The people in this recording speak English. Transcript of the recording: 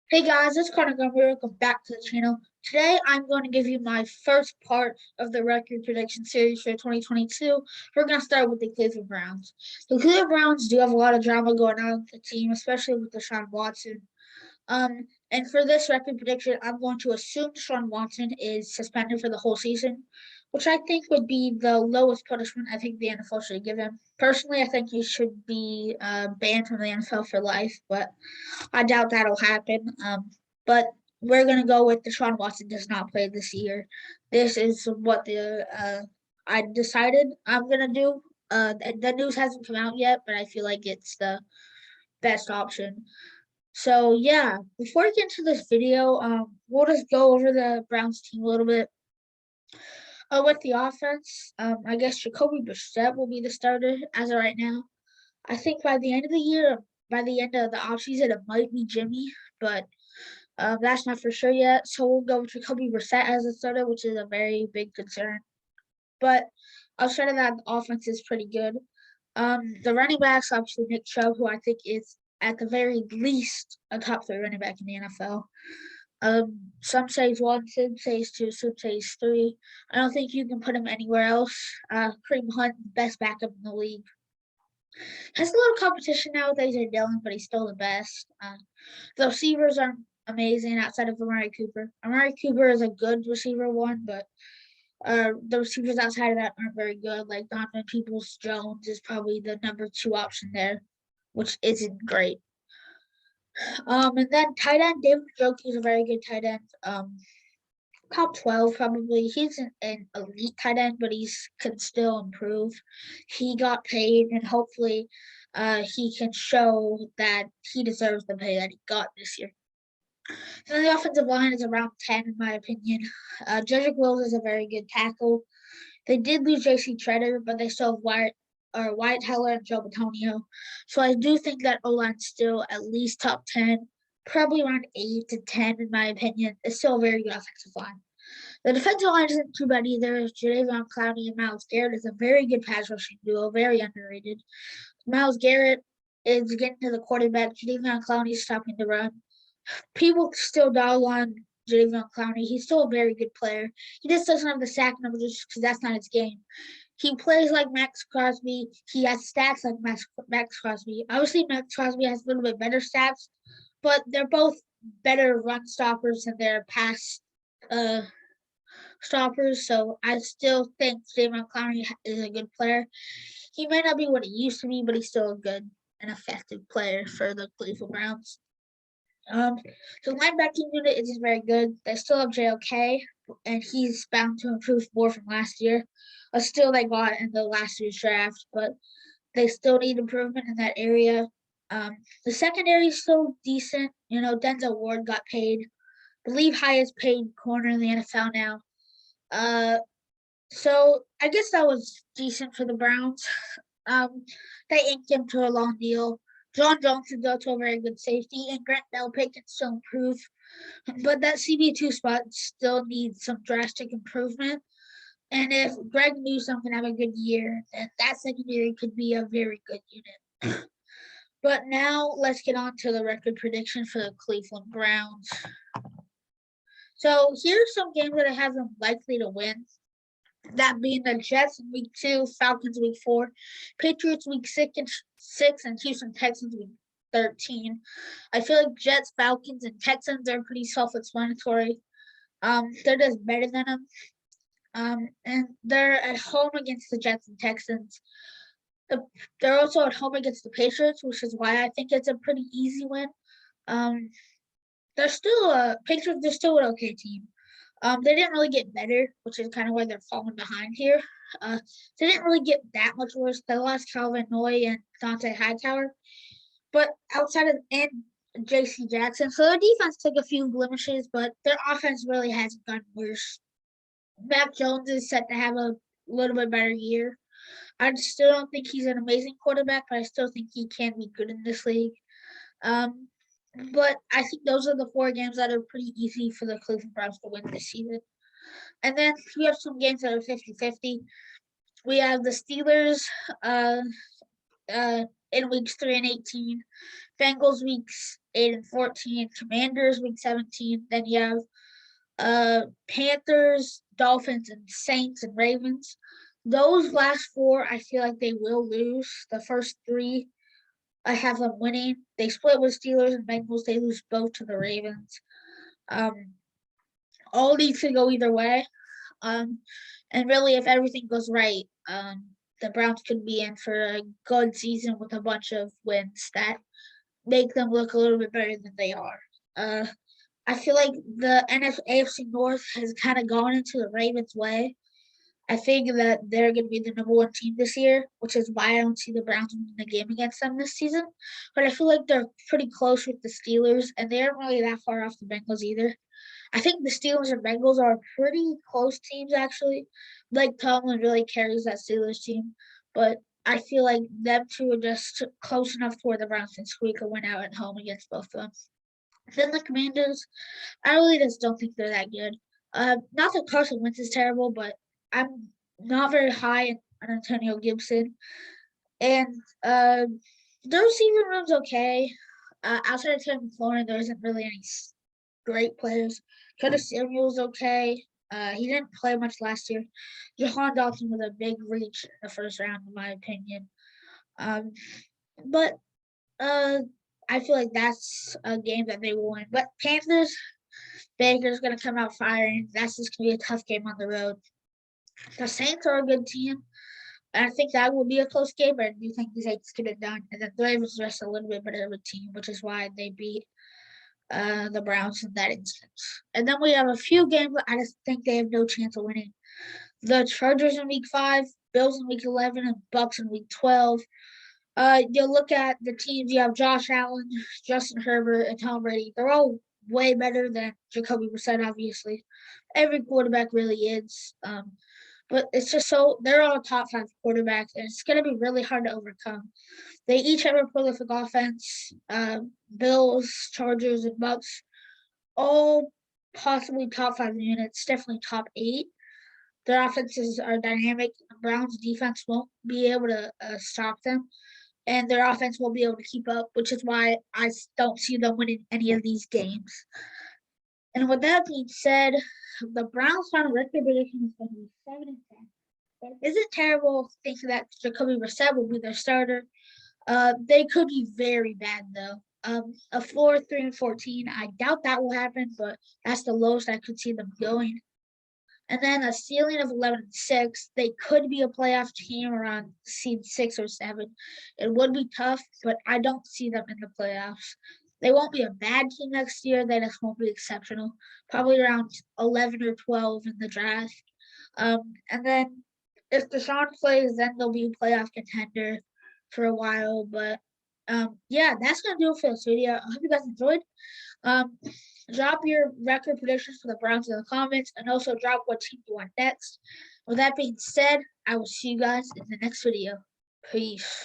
Hey guys, it's Connor Gumby. Welcome back to the channel. Today I'm going to give you my first part of the record prediction series for 2022. We're going to start with the Cleveland Browns. The Cleveland Browns do have a lot of drama going on with the team, especially with Deshaun Watson. And for this record prediction, I'm going to assume Deshaun Watson is suspended for the whole season, which I think would be the lowest punishment I think the NFL should give him. Personally, I think he should be banned from the NFL for life, but I doubt that'll happen. But we're gonna go with Deshaun Watson does not play this year. This is what the I decided I'm gonna do. The news hasn't come out yet, but I feel like it's the best option. So yeah, before we get into this video, we'll just go over the Browns team a little bit. With the offense, I guess Jacoby Brissett will be the starter as of right now. I think by the end of the year, by the end of the offseason, it might be Jimmy, but that's not for sure yet. So we'll go with Jacoby Brissett as a starter, which is a very big concern. But outside of that, the offense is pretty good. The running backs, obviously Nick Chubb, who I think is at the very least a top three running back in the NFL. Some say he's one, some say he's two, some say he's three. I don't think you can put him anywhere else. Kareem Hunt, best backup in the league. Has a little competition now with AJ Dillon, but he's still the best. The receivers are amazing outside of Amari Cooper. Amari Cooper is a good receiver one, but the receivers outside of that aren't very good. Like Donovan Peoples Jones is probably the number two option there, which isn't great. And then tight end David Njoku is a very good tight end. Top 12 probably. He's an elite tight end, but he can still improve. He got paid, and hopefully, he can show that he deserves the pay that he got this year. And the offensive line is around 10, in my opinion. Jedrick Wills is a very good tackle. They did lose J.C. Treader, but they still have Wyatt Teller and Joe Bitonio. So I do think that O-line's still at least top 10, probably around 8 to 10, in my opinion. It's still a very good offensive line. The defensive line isn't too bad either. Jadeveon Clowney and Myles Garrett is a very good pass rushing duo, very underrated. Myles Garrett is getting to the quarterback. Jadeveon Clowney is stopping the run. People still dog on Jadeveon Clowney. He's still a very good player. He just doesn't have the sack numbers because that's not his game. He plays like Max Crosby. He has stats like Max Crosby. Obviously, Max Crosby has a little bit better stats, but they're both better run stoppers than their pass stoppers. So I still think Jadeveon Clowney is a good player. He may not be what he used to be, but he's still a good and effective player for the Cleveland Browns. The linebacking unit isn't very good. They still have JOK, and he's bound to improve more from last year. Still, they got in the last year's draft, but they still need improvement in that area. The secondary is still decent. You know, Denzel Ward got paid, I believe, highest paid corner in the NFL now. So I guess that was decent for the Browns. They inked him to a long deal. John Johnson go to a very good safety, and Grant Delpit can still improve. But that CB2 spot still needs some drastic improvement. And if Greg Newsome can have a good year, then that secondary could be a very good unit. But now let's get on to the record prediction for the Cleveland Browns. So here's some games that I have them likely to win. That being the Jets in week 2, Falcons week 4, Patriots week 6, and Houston Texans week 13. I feel like Jets, Falcons, and Texans are pretty self-explanatory. They're just better than them. And they're at home against the Jets and Texans. They're also at home against the Patriots, which is why I think it's a pretty easy win. They're still Patriots. They're still an okay team. They didn't really get better, which is kind of why they're falling behind here. They didn't really get that much worse. They lost Calvin Noy and Dante Hightower, but outside of and J.C. Jackson, so their defense took a few blemishes, but their offense really hasn't gotten worse. Mac Jones is set to have a little bit better year. I still don't think he's an amazing quarterback, but I still think he can be good in this league. But I think those are the 4 games that are pretty easy for the Cleveland Browns to win this season. And then we have some games that are 50-50. We have the Steelers in weeks 3 and 18. Bengals weeks 8 and 14. Commanders week 17. Then you have Panthers, Dolphins, and Saints and Ravens. Those last four, I feel like they will lose. The first three, I have them winning. They split with Steelers and Bengals. They lose both to the Ravens. All these could go either way. And really, if everything goes right, the Browns could be in for a good season with a bunch of wins that make them look a little bit better than they are. I feel like the AFC North has kind of gone into the Ravens' way. I think that they're going to be the number one team this year, which is why I don't see the Browns winning the game against them this season. But I feel like they're pretty close with the Steelers, and they aren't really that far off the Bengals either. I think the Steelers and Bengals are pretty close teams, actually. Like Tomlin really carries that Steelers team, but I feel like them two are just close enough to where the Browns can squeak a win out at home against both of them. Then the Commanders, I really just don't think they're that good. Not that Carson Wentz is terrible, but I'm not very high on Antonio Gibson. And their receiving room's okay. Outside of Tim McLaurin, there isn't really any great players. Curtis Samuel's okay. He didn't play much last year. Jahan Dotson was a big reach in the first round, in my opinion. But I feel like that's a game that they will win. But Panthers, Baker's going to come out firing. That's just going to be a tough game on the road. The Saints are a good team. I think that will be a close game, but I do think the Saints get it done. And then the Ravens are just a little bit better of a team, which is why they beat the Browns in that instance. And then we have a few games that I just think they have no chance of winning. The Chargers in week 5, Bills in week 11, and Bucks in week 12. You look at the teams, you have Josh Allen, Justin Herbert, and Tom Brady. They're all way better than Jacoby Brissett, obviously. Every quarterback really is. But it's just so they're all top 5 quarterbacks, and it's going to be really hard to overcome. They each have a prolific offense. Bills, Chargers, and Bucks, all possibly top 5 units, definitely top 8. Their offenses are dynamic. Browns' defense won't be able to stop them, and their offense won't be able to keep up, which is why I don't see them winning any of these games. And with that being said, the Browns' final record prediction is going to be 7-10. It isn't terrible thinking that Jacoby Brissett will be their starter. They could be very bad though. A floor 3-14. I doubt that will happen, but that's the lowest I could see them going. And then a ceiling of 11-6. They could be a playoff team around seed 6 or 7. It would be tough, but I don't see them in the playoffs. They won't be a bad team next year. They just won't be exceptional. Probably around 11 or 12 in the draft. And then if Deshaun plays, then they'll be a playoff contender for a while. But yeah, that's gonna do it for this video. I hope you guys enjoyed. Drop your record predictions for the Browns in the comments, and also drop what team you want next. With that being said, I will see you guys in the next video. Peace.